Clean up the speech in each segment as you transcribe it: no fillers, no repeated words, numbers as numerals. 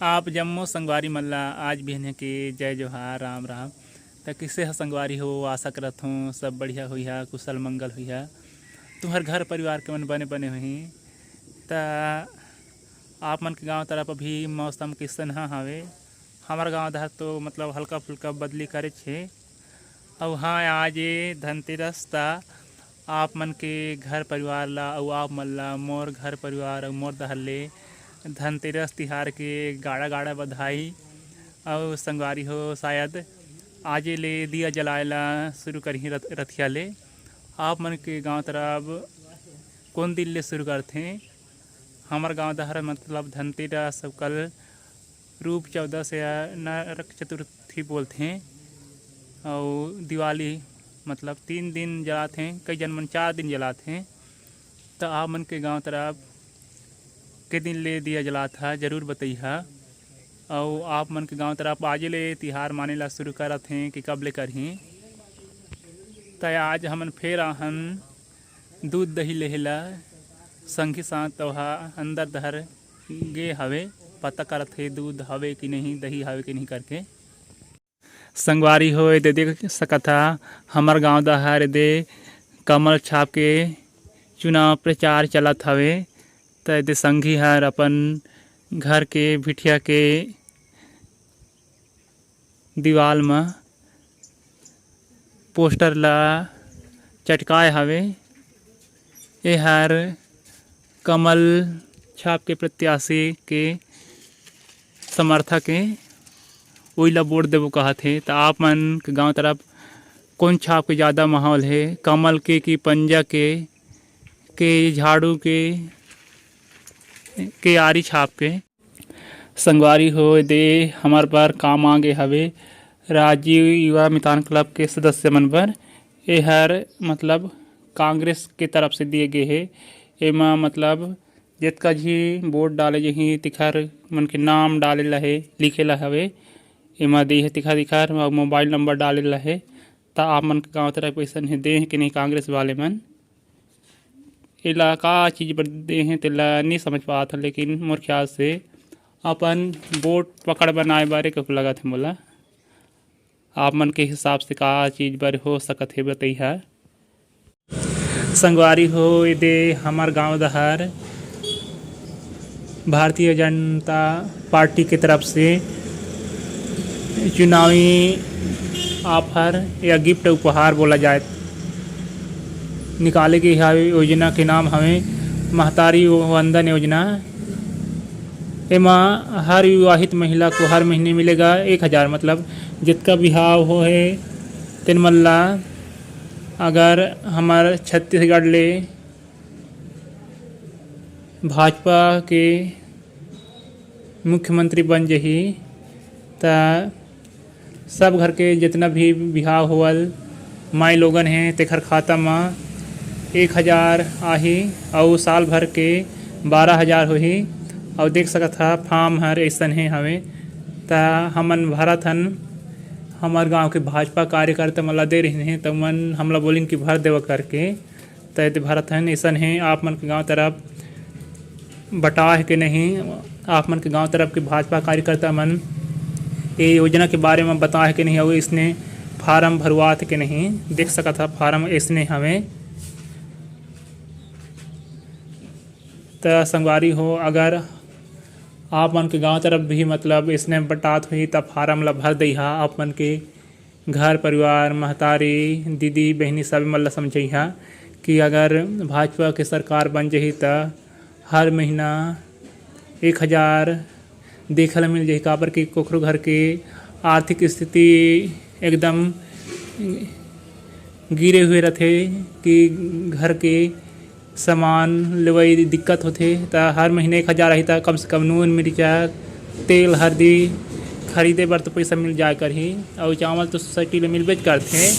आप जम्मो संगवारी मल्ला आज बिहने के जय जोहार राम राम। त किसे ह संगवारी हो, आशा करत हूँ सब बढ़िया हुई है, कुशल मंगल हुई है। तुम्हार घर परिवार के मन बने बने हुई त आप मन के गांव तरफ अभी मौसम किसन हवे। हमार गांव दहर तो मतलब हल्का फुल्का बदली करे छे। और हाँ, आज ये धनतेरस ता आप मन के घर परिवार ला और आप मन ला मोर घर परिवार और मोर दहर ले धनतेरस तिहार के गाड़ा गाड़ा बधाई। और संगवारी हो शायद आज ले दिया जलाएला शुरू करही रथिया ले। आप मन के गांव तरफ कौन दिन ले शुरू करथे? हमार गांव दहर मतलब धनतेरस कल रूप 14 से नरक चतुर्थी बोलथे। और दिवाली मतलब 3 दिन जलाथे, कई जन मन 4 दिन जलाथे। तो आप मन के गांव तरफ के दिन ले दिया जला था जरूर बताइहा। और आप मन के गांव तरफ आज ले तिहार माने ला शुरू करत हैं कि कब ले करही? तो आज हमन फेर आहन दूध दही लेहला संगी साथ तोहा अंदर दहर गे हवे, पता करत हे दूध हवे कि नहीं, दही हवे कि नहीं करके। संगवारी हो दे देख सकथा हमार गांव दहर दे कमल छाप के चुनाव प्रचार चलत हवे। तो दे संगी हर अपन घर के भिटिया के दीवाल में पोस्टर ला चटकाए हवे। ए हर कमल छाप के प्रत्याशी के समर्थक है, वही ला वोट देवो कहथे। तो आप मन के गांव तरफ कौन छाप के ज़्यादा माहौल है, कमल के कि पंजा के झाड़ू के आरी छाप के? संगवारी हो दे हमार पर काम आगे हवे राजीव युवा मितान क्लब के सदस्य मन पर। ए हर मतलब कांग्रेस के तरफ से दिए गए है। एमा मतलब जितका जी वोट डाले जही तिखर मन के नाम डाले ला है, लिखे ला हवे। एमा दे तिखर मोबाइल नंबर डाले ला है। ता आप मन के गाँव तरफ पैसा नहीं दे कि नहीं कांग्रेस वाले मन? एला का चीज़ पर दे हैं तेला नहीं समझ पाता, लेकिन मोर ख्याल से अपन वोट पकड़ बनाए बारे कब लगा थे मोला। आप मन के हिसाब से का चीज़ बर हो सकत है बताइहा। संगवारी हो दे हमार गांव दहर भारतीय जनता पार्टी की तरफ से चुनावी ऑफर या गिफ्ट उपहार बोला जाए निकाले की योजना के नाम हमें महतारी वंदन योजना। एमा हर विवाहित महिला को हर महीने मिलेगा 1000, मतलब जितना बिहाव हो है तेन मल्ला। अगर हमार छत्तीसगढ़ ले भाजपा के मुख्यमंत्री बन जही ता सब घर के जितना भी बिहाव होवल माई लोगन हैं तेखर खाता में 1000 आही और साल भर के 12000 होही। और देख सकत हा फार्म हर ऐसन है हवे। ता हमन भरत हन हमार गांव के भाजपा कार्यकर्ता मला दे रहे हैं, तो मन हमला बोलिन कि भर देव करके। तो भरत हन ऐसन है। आप मन के गांव तरफ बटा है कि नहीं, आप मन के गांव तरफ के भाजपा कार्यकर्ता मन ये योजना के बारे में बता है कि नहीं, और इसने फार्म भरवा थे कि नहीं? देख सकत हा फार्म इसने हमें। तो संगवारी हो अगर आप मन के गांव तरफ भी मतलब इसने बटात हुई तब फार्म ला भर दइहा। आप मन के घर परिवार महतारी दीदी बहनी सब मन ला समझइहा कि अगर भाजपा के सरकार बन जही तो हर महीना 1000 देखल मिल जाही। काबर कि कोखरो घर के आर्थिक स्थिति एकदम गिरे हुए रहते कि घर के सामान लेवई दिक्कत होते। तो हर महीने 1000 रही था, कम से कम नून मिर्चा तेल हल्दी खरीदे बर तो पैसा मिल जाए कर ही। और चावल तो सोसाइटी ले मिलबे करते।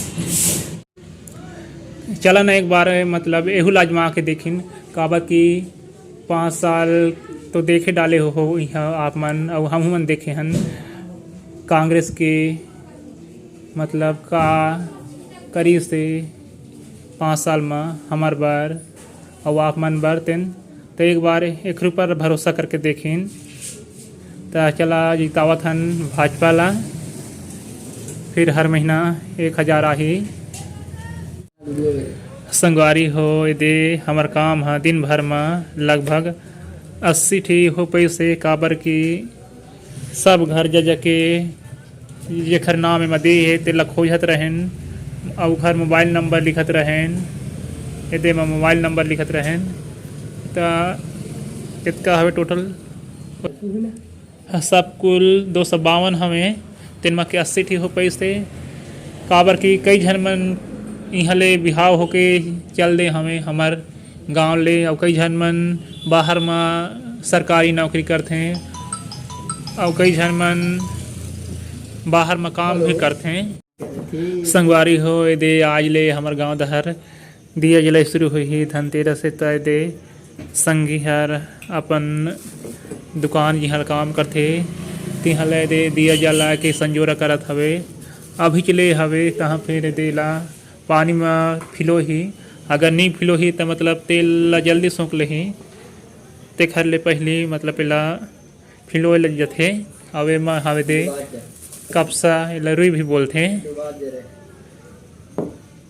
चला ना एक बार मतलब एहू लाजमा के देखिन, काबर कि 5 साल तो देखे डाले हो यहाँ आप मन और हम मन देखे हन कांग्रेस के मतलब का करीब से 5 साल में हमार बार और आप मन बर तेन। तो एक बार एक पर भरोसा करके देखिन तो चला जितावत हन भाजपा ला। फिर हर महीना 1000 आही। संगवारी हो दे हमर काम है दिन भर में लगभग 80 ठी हो पैसे काबर की सब घर जा के जेखर नाम में दे है तेला खोजत रहें और घर मोबाइल नंबर लिखत रहें एदे में मोबाइल नंबर लिखत रहें। तो कितना हवे टोटल सब कुल 252 हवे। तेन में के 80 ठी हो पैसे काबर की कई झन मन इहाँ ले बिहाव होके चल दे हमें हमार गांव ले और कई झन मन बाहर में सरकारी नौकरी करते और कई झन मन बाहर में काम भी करते। संगवारी हो दे आज ले हमार गांव दहर दिया जलाई शुरू हुई धनतेरस से तय दे संगी हर अपन दुकान जिहर काम करते तिहा ले दे दिया जला के संजोरा करत हवे। अभी चले हवे तहाँ फिर देला पानी में फिलो ही अगर नहीं फिलो ही तो मतलब तेल ला जल्दी सोख लेही तेखर ले पहली मतलब पहला फिलो लग जाते। अवे में हवे दे कपसा लरुई भी बोलते।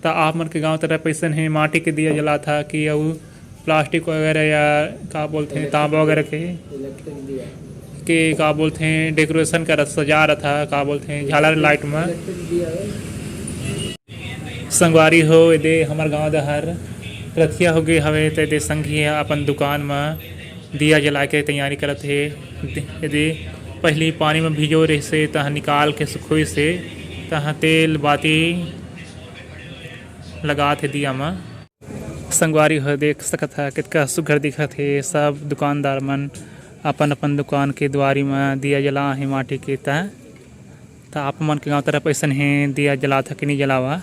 तो आप मन के गांव तरफ पैसन है माटी के दिया जला था कि और प्लास्टिक वगैरह या का बोलते हैं तांबा वगैरह के का बोलते हैं डेकोरेशन कर सजा रहा था का बोलते हैं झालर लाइट में। संगवारी हो दे हमार गांव दहर रथिया हो गए हवे तो दे संगी अपन दुकान में दिया जला के तैयारी करत है। यदि पहली पानी में भिजो रही से तहाँ निकाल के सुखोई से तहाँ तेल बाती लगा थे दिया में। संगवारी हो देख सकत है कितना सुघर दिखत है। सब दुकानदार मन अपन अपन दुकान के द्वारी में दिया जला है माटी के। तो आप मन के गाँव तरफ ऐसा है दिया जला था कि नहीं जलावा।